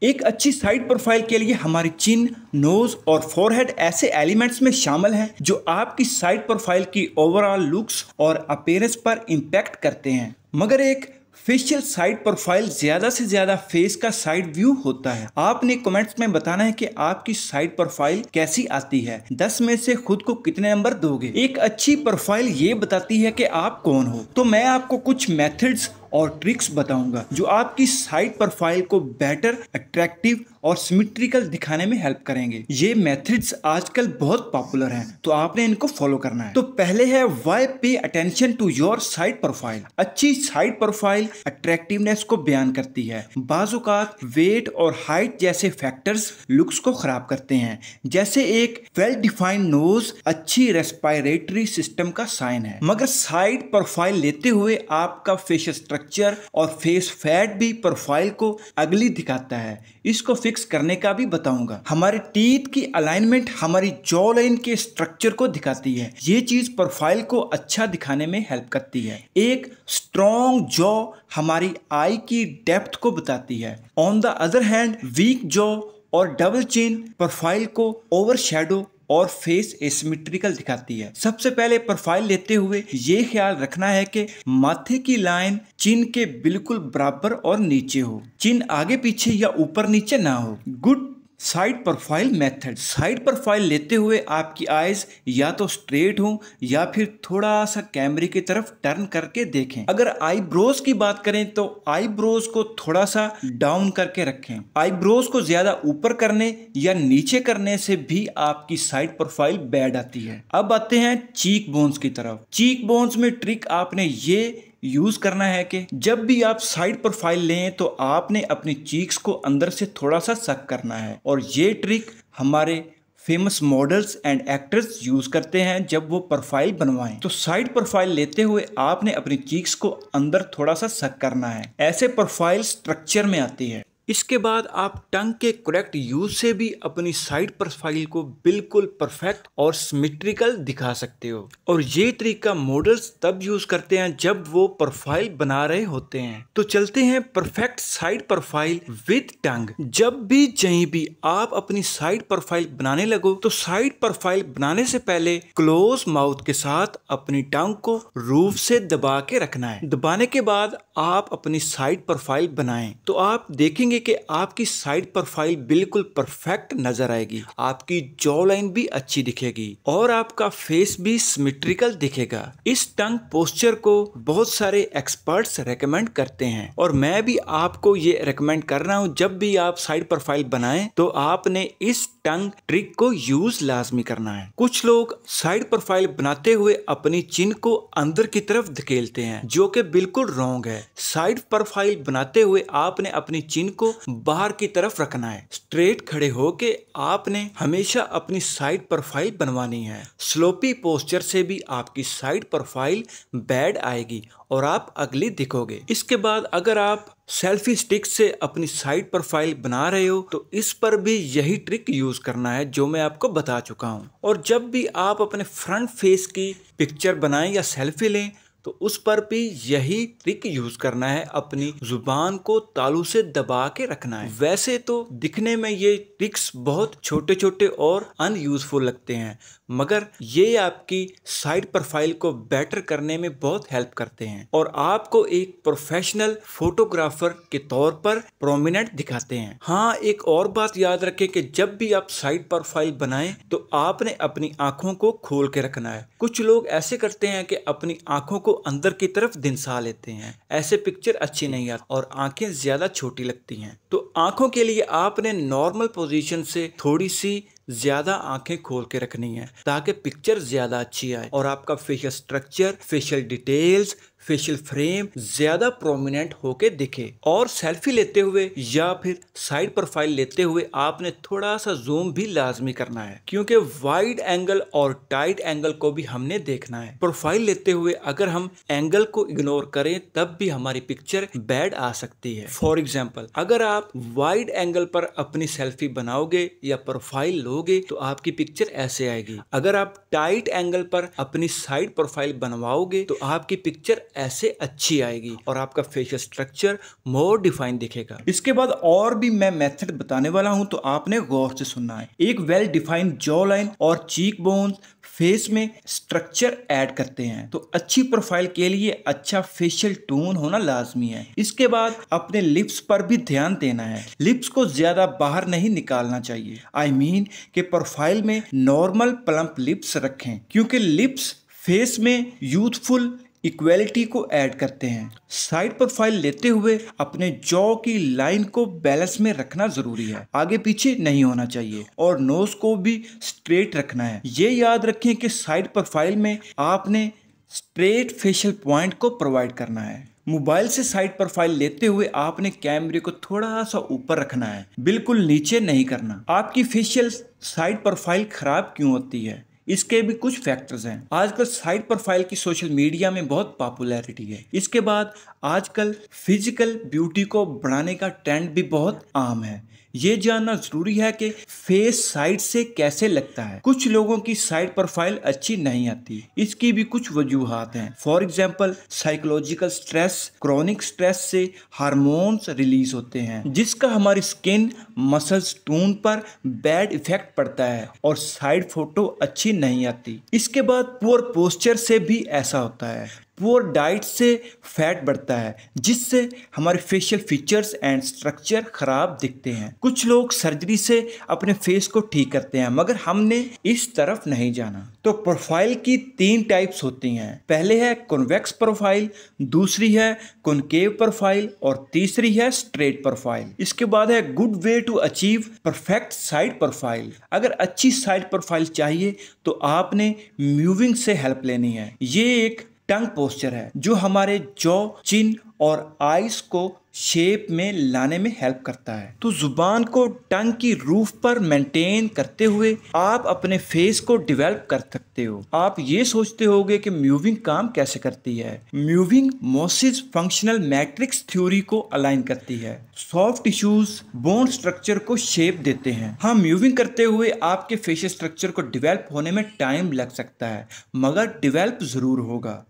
एक अच्छी side profile के लिए हमारी चिन, नोज और फोरहेड ऐसे एलिमेंट्स में शामिल हैं जो आपकी साइड प्रोफाइल की ओवरऑल लुक्स और अपीयरेंस पर इम्पैक्ट करते हैं। मगर एक फेशियल साइड प्रोफाइल ज्यादा से ज्यादा फेस का साइड व्यू होता है। आपने कमेंट्स में बताना है कि आपकी साइड प्रोफाइल कैसी आती है। 10 में से खुद को कितने नंबर दोगे? एक अच्छी प्रोफाइल ये बताती है कि आप कौन हो। तो मैं आपको कुछ मेथड्स और ट्रिक्स बताऊंगा जो आपकी साइड प्रोफाइल को बेटर, अट्रैक्टिव और सिमेट्रिकल दिखाने में हेल्प करेंगे। ये मेथड्स आजकल बहुत पॉपुलर हैं, तो आपने इनको फॉलो करना है। तो पहले है why pay attention to your side profile. अच्छी साइड प्रोफाइल अट्रैक्टिवनेस को बयान करती है। बाजुकात वेट और हाइट जैसे फैक्टर्स लुक्स को खराब करते हैं। जैसे एक वेल डिफाइंड नोज अच्छी रेस्पिरेटरी सिस्टम का साइन है। मगर साइड प्रोफाइल लेते हुए आपका फेशियल स्ट्रक्चर और फेस फैट भी प्रोफाइल को अगली दिखाता है। इसको फिक्स करने का भी बताऊंगा। हमारे टीथ की अलाइनमेंट हमारी जॉ लाइन के स्ट्रक्चर को दिखाती है। ये चीज प्रोफाइल को अच्छा दिखाने में हेल्प करती है। एक स्ट्रॉन्ग जॉ हमारी आई की डेप्थ को बताती है। On the other hand weak jaw और डबल चिन प्रोफाइल को ओवरशैडो और फेस एसिमेट्रिकल दिखाती है। सबसे पहले प्रोफाइल लेते हुए ये ख्याल रखना है कि माथे की लाइन चिन के बिल्कुल बराबर और नीचे हो। चिन आगे पीछे या ऊपर नीचे ना हो। Good side profile method. Side profile लेते हुए आपकी आईज या तो स्ट्रेट हो या फिर थोड़ा सा कैमरे की तरफ टर्न करके देखें। अगर आईब्रोज की बात करें तो आईब्रोज को थोड़ा सा डाउन करके रखें। आईब्रोज को ज्यादा ऊपर करने या नीचे करने से भी आपकी साइड प्रोफाइल बैड आती है। अब आते हैं चीक बोन्स की तरफ। चीक बोन्स में ट्रिक आपने ये यूज करना है कि जब भी आप साइड प्रोफाइल लें तो आपने अपनी चीक्स को अंदर से थोड़ा सा सक करना है। और ये ट्रिक हमारे famous models and actors use करते हैं जब वो प्रोफाइल बनवाएं। तो साइड प्रोफाइल लेते हुए आपने अपनी चीक्स को अंदर थोड़ा सा सक करना है। ऐसे प्रोफाइल स्ट्रक्चर में आती है। इसके बाद आप टंग के करेक्ट यूज से भी अपनी साइड प्रोफाइल को बिल्कुल परफेक्ट और सिमेट्रिकल दिखा सकते हो। और ये तरीका मॉडल्स तब यूज करते हैं जब वो प्रोफाइल बना रहे होते हैं। तो चलते हैं परफेक्ट साइड प्रोफाइल विद टंग। जब भी कहीं भी आप अपनी साइड प्रोफाइल बनाने लगो तो साइड प्रोफाइल बनाने से पहले क्लोज माउथ के साथ अपनी टंग को रूफ से दबा के रखना है। दबाने के बाद आप अपनी साइड प्रोफाइल बनाएं तो आप देखेंगे कि आपकी साइड प्रोफाइल बिल्कुल परफेक्ट नजर आएगी। आपकी जॉ लाइन भी अच्छी दिखेगी और आपका फेस भी सिमेट्रिकल दिखेगा। इस टंग पोस्चर को बहुत सारे एक्सपर्ट्स रेकमेंड करते हैं और मैं भी आपको ये रेकमेंड कर रहा हूँ। जब भी आप साइड प्रोफाइल बनाएं तो आपने इस टंग ट्रिक को यूज लाजमी करना है। कुछ लोग साइड प्रोफाइल बनाते हुए अपनी चिन को अंदर की तरफ धकेलते हैं जो कि बिल्कुल रॉन्ग है। साइड प्रोफाइल बनाते हुए आपने अपनी चिन को बाहर की तरफ रखना है। स्ट्रेट खड़े होके आपने हमेशा अपनी साइड प्रोफाइल बनवानी है। स्लोपी पोस्चर से भी आपकी साइड प्रोफाइल बैड आएगी और आप अगली दिखोगे। इसके बाद अगर आप सेल्फी स्टिक से अपनी साइड प्रोफाइल बना रहे हो तो इस पर भी यही ट्रिक यूज करना है जो मैं आपको बता चुका हूं। और जब भी आप अपने फ्रंट फेस की पिक्चर बनाएं या सेल्फी लें तो उस पर भी यही ट्रिक यूज करना है। अपनी जुबान को तालू से दबा के रखना है। वैसे तो दिखने में ये ट्रिक्स बहुत छोटे छोटे और अनयूजफुल लगते हैं मगर ये आपकी साइड प्रोफाइल को बेटर करने में बहुत हेल्प करते हैं और आपको एक प्रोफेशनल फोटोग्राफर के तौर पर प्रोमिनेंट दिखाते हैं। हाँ, एक और बात याद रखें कि जब भी आप साइड प्रोफाइल बनाएं तो आपने अपनी आंखों को खोल के रखना है। कुछ लोग ऐसे करते हैं कि अपनी आंखों को अंदर की तरफ दिनसा लेते हैं। ऐसे पिक्चर अच्छी नहीं आती और आंखें ज्यादा छोटी लगती हैं। तो आंखों के लिए आपने नॉर्मल पोजीशन से थोड़ी सी ज्यादा आंखें खोल के रखनी है ताकि पिक्चर ज्यादा अच्छी आए और आपका facial structure, facial details, facial frame ज्यादा प्रोमिनेंट होके दिखे। और सेल्फी लेते हुए या फिर साइड प्रोफाइल लेते हुए आपने थोड़ा सा जूम भी लाजमी करना है क्योंकि वाइड एंगल और टाइट एंगल को भी हमने देखना है। प्रोफाइल लेते हुए अगर हम एंगल को इग्नोर करें तब भी हमारी पिक्चर बैड आ सकती है। फॉर एग्जाम्पल, अगर आप वाइड एंगल पर अपनी सेल्फी बनाओगे या प्रोफाइल लोगे तो आपकी पिक्चर ऐसे आएगी। अगर आप टाइट एंगल पर अपनी साइड प्रोफाइल बनवाओगे तो आपकी पिक्चर ऐसे अच्छी आएगी और आपका फेशियल स्ट्रक्चर मोर डिफाइन दिखेगा। इसके बाद और भी मैं मेथड बताने वाला हूं, तो आपने गौर से सुनना है। एक वेल डिफाइंड जॉ लाइन और चीक बोन्स फेस में स्ट्रक्चर ऐड करते हैं, तो अच्छी प्रोफाइल के लिए अच्छा फेशियल टोन होना लाजमी है। इसके बाद अपने लिप्स पर भी ध्यान देना है। लिप्स को ज्यादा बाहर नहीं निकालना चाहिए। आई मीन कि प्रोफाइल में नॉर्मल प्लम्प लिप्स रखें, क्योंकि लिप्स फेस में यूथफुल इक्वेलिटी को ऐड करते हैं। साइड प्रोफाइल लेते हुए अपने जॉ की लाइन को बैलेंस में रखना जरूरी है, आगे पीछे नहीं होना चाहिए, और नोज को भी स्ट्रेट रखना है। ये याद रखें कि साइड प्रोफाइल में आपने स्ट्रेट फेशियल पॉइंट को प्रोवाइड करना है। मोबाइल से साइड प्रोफाइल लेते हुए आपने कैमरे को थोड़ा सा ऊपर रखना है, बिल्कुल नीचे नहीं करना। आपकी फेशियल साइड प्रोफाइल खराब क्यों होती है, इसके भी कुछ फैक्टर्स हैं। आजकल साइड प्रोफाइल की सोशल मीडिया में बहुत पॉपुलैरिटी है। इसके बाद आजकल फिजिकल ब्यूटी को बढ़ाने का ट्रेंड भी बहुत आम है। ये जानना जरूरी है कि फेस साइड से कैसे लगता है। कुछ लोगों की साइड प्रोफाइल अच्छी नहीं आती, इसकी भी कुछ वजूहात हैं। For example psychological stress, chronic stress से हार्मोन्स रिलीज होते हैं, जिसका हमारी स्किन मसल्स टोन पर बैड इफेक्ट पड़ता है और साइड फोटो अच्छी नहीं आती। इसके बाद पुअर पोस्चर से भी ऐसा होता है। पुअर डाइट से फैट बढ़ता है, जिससे हमारे फेशियल फीचर्स एंड स्ट्रक्चर खराब दिखते हैं। कुछ लोग सर्जरी से अपने फेस को ठीक करते हैं, मगर हमने इस तरफ नहीं जाना। तो प्रोफाइल की 3 टाइप्स होती हैं। पहले है कॉन्वेक्स प्रोफाइल, दूसरी है कॉनकेव प्रोफाइल और तीसरी है स्ट्रेट प्रोफाइल। इसके बाद है good way to achieve perfect side profile. अगर अच्छी साइड प्रोफाइल चाहिए तो आपने मूविंग से हेल्प लेनी है। ये एक टंग पोस्चर है जो हमारे जॉ, चिन और आईज को शेप में लाने में हेल्प करता है। तो जुबान को टंग की रूफ पर मेंटेन करते हुए आप अपने फेस को डेवलप कर सकते हो। आप ये सोचते होगे कि मूविंग काम कैसे करती है। मूविंग मोसिस फंक्शनल मैट्रिक्स थ्योरी को अलाइन करती है। सॉफ्ट टिश्यूज बोन स्ट्रक्चर को शेप देते हैं। हाँ, मूविंग करते हुए आपके फेशियल स्ट्रक्चर को डेवलप होने में टाइम लग सकता है, मगर डेवलप जरूर होगा।